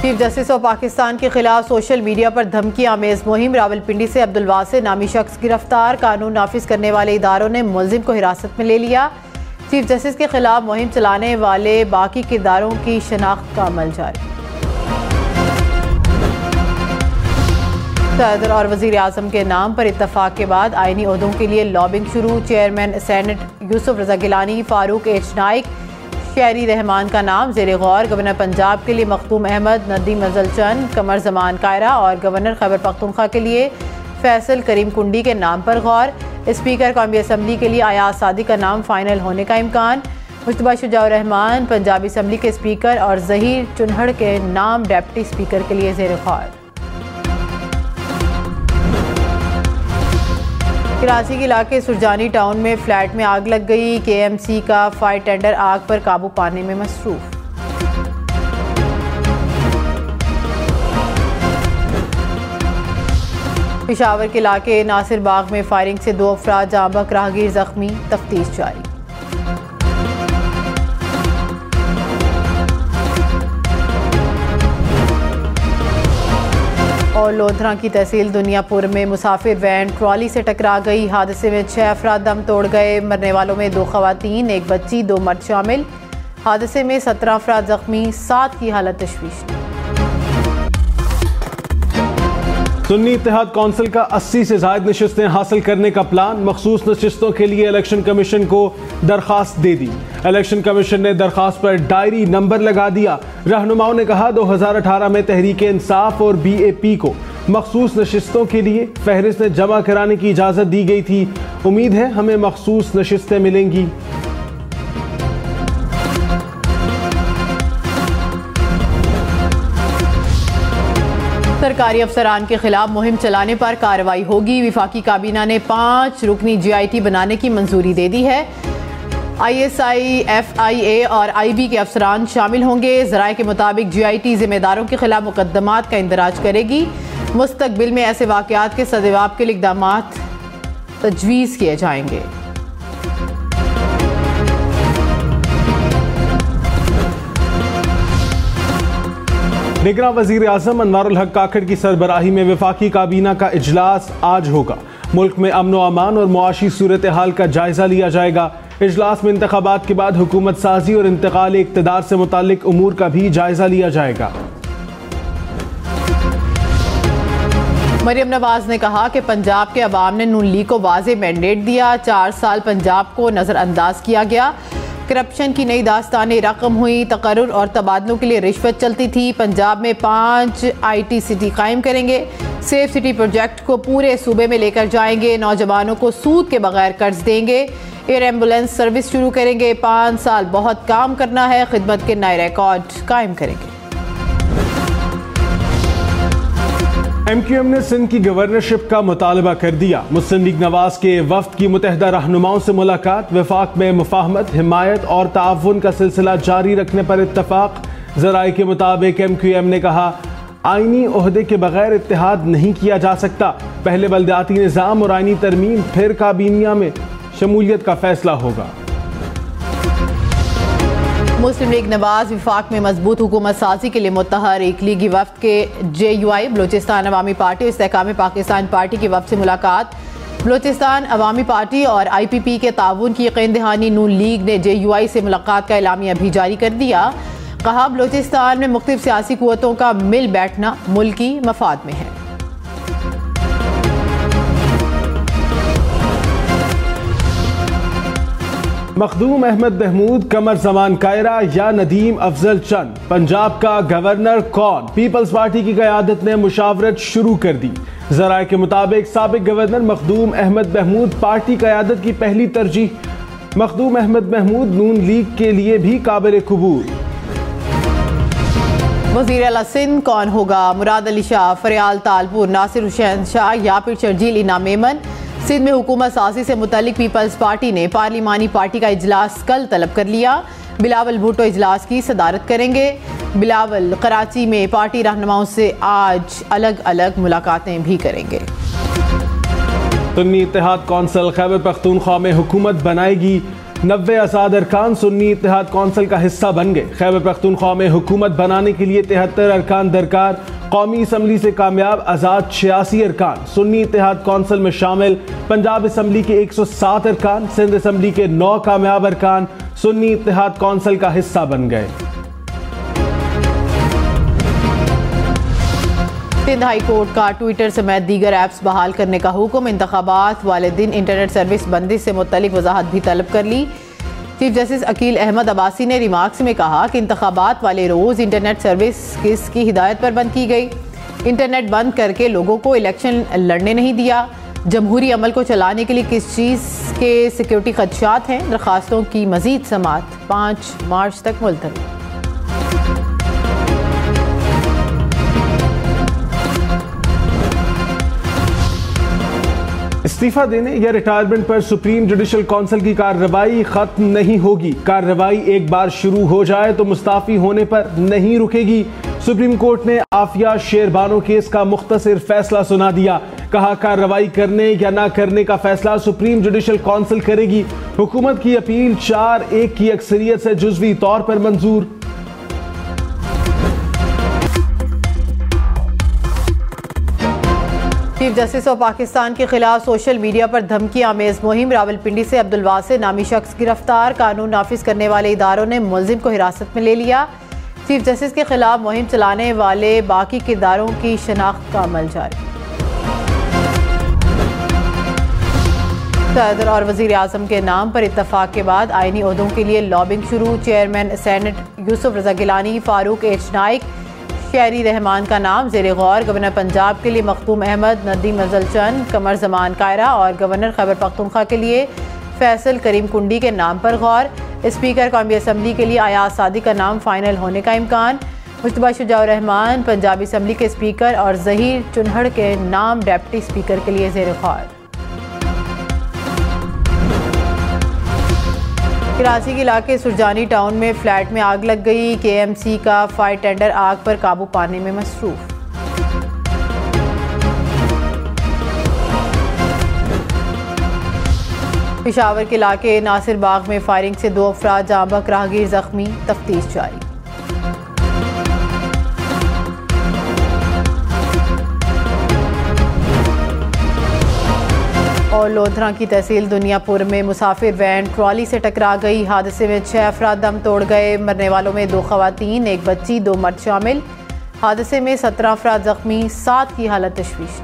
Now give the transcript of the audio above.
Chief justice of Pakistan के खिलाफ social media पर धमकी आमेज मुहिम। रावलपिंडी से अब्दुल वासिर नामी शख्स गिरफ्तार। कानून नाफिज करने वाले इदारों ने मुलजिम को हिरासत में ले लिया। चीफ जस्टिस के खिलाफ मुहिम चलाने वाले बाकी किरदारों की शनाख्त का अमल जारी। सदर और वजीर आजम के नाम पर इत्तफाक के बाद आईनी ओहदों के लिए लॉबिंग शुरू। चेयरमैन सेनेट यूसुफ रजा गिलानी, फारूक एच नाइक, शहरी रहमान का नाम जेर गौर। गवर्नर पंजाब के लिए मखदूम अहमद, नदीम अजल चंद, कमर जमान कायरा और गवर्नर खैबर पख्तूनख्वा के लिए फैसल करीम कुंडी के नाम पर गौर। स्पीकर कौमी असम्बली के लिए अयाज सादी का नाम फाइनल होने का इम्कान। मुश्तबा शुजाउर रहमान पंजाबी असम्बली के स्पीकर और जहीर चुनहड़ के नाम डेप्टी स्पीकर के लिए जेर गौर। कराची के इलाके सुरजानी टाउन में फ्लैट में आग लग गई। KMC का फायर टेंडर आग पर काबू पाने में मसरूफ। पेशावर के इलाके नासिर बाग में फायरिंग से 2 अफराद जाँ बहक, राहगीर जख्मी। तफ्तीश जारी। और लोधरा की तहसील दुनियापुर में मुसाफिर वैन ट्रॉली से टकरा गई। हादसे में 6 अफराद दम तोड़ गए। मरने वालों में 2 खवातीन, 1 बच्ची, 2 मर्द शामिल। हादसे में 17 अफराद जख्मी, 7 की हालत तशवीश। सुन्नी इत्तेहाद कौंसिल का 80 से ज़ायद नशिस्तें हासिल करने का प्लान। मखसूस नशिस्तों के लिए इलेक्शन कमीशन को दरख्वास्त दे दी। इलेक्शन कमीशन ने दरख्वास्त पर डायरी नंबर लगा दिया। रहनुमाओं ने कहा 2018 में तहरीक इंसाफ और BAP को मखसूस नशिस्तों के लिए फहरिस्त जमा कराने की इजाज़त दी गई थी। उम्मीद है हमें मखसूस नशिस्तें मिलेंगी। सरकारी अफसरान के खिलाफ मुहिम चलाने पर कार्रवाई होगी। विफाकी काबीना ने 5 रुकनी GIT बनाने की मंजूरी दे दी है। ISI, FIA और IB के अफसरान शामिल होंगे। ज़राए के मुताबिक GIT जिम्मेदारों के खिलाफ मुकदमात का इंदराज करेगी। मुस्तकबिल में ऐसे वाक़यात के सद्जवाब के लिए इक़दामात तजवीज़ किए जाएंगे। निगरान वज़ीर आज़म अनवारुल हक काकड़ की सरबराही में वफाकी काबीना का इजलास आज होगा। मुल्क में अमन व अमान और मुआशी सूरत हाल का जायजा लिया जाएगा। इजलास में इंतखाबात के बाद हुकूमत साजी और इंतकाल इक़्तिदार से मुताल्लिक उमूर का भी जायजा लिया जाएगा। मरियम नवाज ने कहा कि पंजाब के अवाम ने नून लीग को वाज़े मैंडेट दिया। 4 साल पंजाब को नज़रअंदाज किया गया। करप्शन की नई दास्तानें रकम हुई। तकर्रुर और तबादलों के लिए रिश्वत चलती थी। पंजाब में 5 IT सिटी कायम करेंगे। सेफ सिटी प्रोजेक्ट को पूरे सूबे में लेकर जाएंगे। नौजवानों को सूद के बगैर कर्ज देंगे। एयर एम्बुलेंस सर्विस शुरू करेंगे। 5 साल बहुत काम करना है। खिदमत के नए रिकॉर्ड कायम करेंगे। MQM ने सिंध की गवर्नरशिप का मुतालबा कर दिया। मुस्लिम लीग नवाज के वफ्द की मुतहदा रहनुमाओं से मुलाकात। वफाक में मुफाहमत, हिमायत और ताउन का सिलसिला जारी रखने पर इत्तफाक। ज़राए के मुताबिक MQM ने कहा आईनी ओहदे के बगैर इत्तेहाद नहीं किया जा सकता। पहले बल्दियाती निज़ाम और आईनी तरमीम, फिर काबीना में शमूलियत का फैसला होगा। मुस्लिम लीग नवाज विफाक में मजबूत हुकूमत साजी के लिए मुतहरिक। लीगी वफ्द के JUI बलोचिस्तान अवामी पार्टी और इस्तेहकाम पाकिस्तान पार्टी के वफ्द से मुलाकात। बलोचिस्तान अवामी पार्टी और IPP के ताउन की यकीन दहानी। नून लीग ने JUI से मुलाकात का एलामिया भी जारी कर दिया। कहा बलोचिस्तान में मुख्तलिफ सियासी कुव्वतों का मिल बैठना मुल्की मफाद में है। मखदूम अहमद महमूद, कमर जमान कायरा या नदीम अफजल चंद पंजाब का गवर्नर कौन? पीपल्स पार्टी की क़यादत ने मुशावरत शुरू कर दी। ज़राए के मुताबिक साबिक गवर्नर मखदूम अहमद महमूद पार्टी क़यादत की पहली तरजीह। मखदूम अहमद महमूद नून लीग के लिए भी काबिल कबूल। वज़ीर आला सिंध कौन होगा? मुराद अली शाह, फरियाल तालपुर, नासिर हुसैन शाह या फिर शर्जील इना मेमन? सिंध में हुकूमत साजी से मुतल्लिक पीपल्स पार्टी ने पार्लिमानी पार्टी का इजलास कल तलब कर लिया। बिलावल भुट्टो इजलास की सदारत करेंगे। बिलावल कराची में पार्टी रहनुमाओं से आज अलग अलग मुलाकातें भी करेंगे। सुन्नी इत्तेहाद कौंसिल खैबर पख्तूनख्वा में हुकूमत बनाएगी। 90 आज़ाद अरकान सुन्नी इत्तेहाद कौंसिल का हिस्सा बन गए। खैबर पख्तूनख्वा में हुकूमत बनाने के लिए 73 अरकान दरकार। कौमी असम्बली से कामयाब आज़ाद 86 अरकान सुन्नी इत्तेहाद कौंसिल में शामिल। पंजाब असम्बली के 107 अरकान, सिंध असम्बली के 9 कामयाब अरकान सुन्नी इत्तेहाद कौंसिल का हिस्सा बन गए। सिंध हाई कोर्ट का ट्विटर समेत दीगर ऐप्स बहाल करने का हुक्म। इंतखाबात वाले दिन इंटरनेट सर्विस बंदी से मुतल्लिक वजाहत भी तलब कर ली। चीफ जस्टिस अकील अहमद अब्बासी ने रिमार्क्स में कहा कि इंतखाबात वाले रोज इंटरनेट सर्विस किसकी हिदायत पर बंद की गई। इंटरनेट बंद करके लोगों को इलेक्शन लड़ने नहीं दिया। जमहूरी अमल को चलाने के लिए किस चीज़ के सिक्योरिटी खदशात हैं। दरखास्तों की मजीद समाअत 5 मार्च तक मुलतवी। इस्तीफा देने या रिटायरमेंट पर सुप्रीम जुडिशल काउंसिल की कार्रवाई खत्म नहीं होगी। कार्रवाई एक बार शुरू हो जाए तो मुस्ताफी होने पर नहीं रुकेगी। सुप्रीम कोर्ट ने आफिया शेरबानो केस का मुख्तसर फैसला सुना दिया। कहा कार्रवाई करने या ना करने का फैसला सुप्रीम जुडिशल काउंसिल करेगी। हुकूमत की अपील 4-1 की अक्सरियत से जुज़वी तौर पर मंजूर। चीफ जस्टिस ऑफ पाकिस्तान के खिलाफ सोशल मीडिया पर धमकी आमेज मुहिम। रावलपिंडी से अब्दुल वासिर नामी शख्स गिरफ्तार। कानून नाफिज करने वाले इदारों ने मुलजिम को हिरासत में ले लिया। चीफ जस्टिस के खिलाफ मुहिम चलाने वाले बाकी किरदारों की शनाख्त का अमल जारी। सदर और वजीर आजम के नाम पर इत्तफाक के बाद आईनी ओहदों के लिए लॉबिंग शुरू। चेयरमैन सेनेट यूसुफ रजा गिलानी, फारूक एच नाइक, शहरी रहमान का नाम ज़ेरे गौर। गवर्नर पंजाब के लिए मखदूम अहमद, नदीम अजल चंद, कमर जमान कायरा और गवर्नर खैबर पख्तूनख्वा के लिए फैसल करीम कुंडी के नाम पर गौर। स्पीकर कौमी असम्बली के लिए अयाज सादी का नाम फाइनल होने का इम्कान। मुश्तबा शुजाउर रहमान पंजाबी असम्बली के स्पीकर और ज़हीर चुनहड़ के नाम डेप्टी स्पीकर के लिए ज़ेरे गौर। कराची के इलाके सुरजानी टाउन में फ्लैट में आग लग गई। KMC का फायर टेंडर आग पर काबू पाने में मसरूफ। पेशावर के इलाके नासिर बाग में फायरिंग से 2 अफराद जाँ बहक, राहगीर जख्मी। तफ्तीश जारी। और लोधरा की तहसील दुनियापुर में मुसाफिर वैन ट्रॉली से टकरा गई। हादसे में 6 अफराद दम तोड़ गए। मरने वालों में 2 खवातीन, 1 बच्ची, 2 मर्द शामिल। हादसे में 17 अफराद जख्मी, 7 की हालत तशवीश।